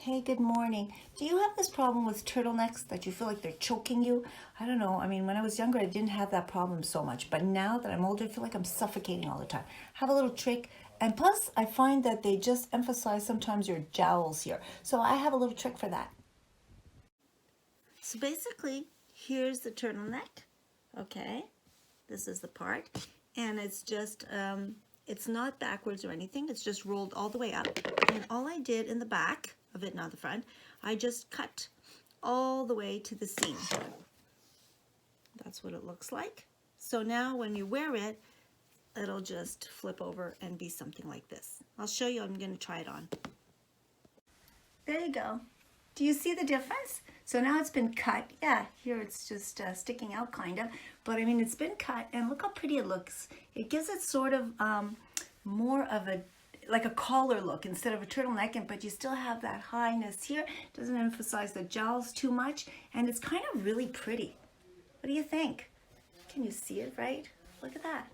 Hey, good morning. Do you have this problem with turtlenecks that you feel like they're choking you? I don't know. I mean, when I was younger, I didn't have that problem so much. But now that I'm older, I feel like I'm suffocating all the time. Have a little trick. And plus, I find that they just emphasize sometimes your jowls here. So I have a little trick for that. So basically, here's the turtleneck. Okay, this is the part. And it's just, it's not backwards or anything. It's just rolled all the way up. And all I did in the back of it, not the front, I just cut all the way to the seam. That's what it looks like. So now when you wear it, it'll just flip over and be something like this. I'll show you. I'm going to try it on. There you go. Do you see the difference? So now it's been cut. Yeah, here it's just sticking out kind of. But I mean, it's been cut and look how pretty it looks. It gives it sort of more of a, like a collar look instead of a turtleneck, but you still have that highness here. Doesn't emphasize the jowls too much, and it's kind of really pretty. What do you think? Can you see it right? Look at that.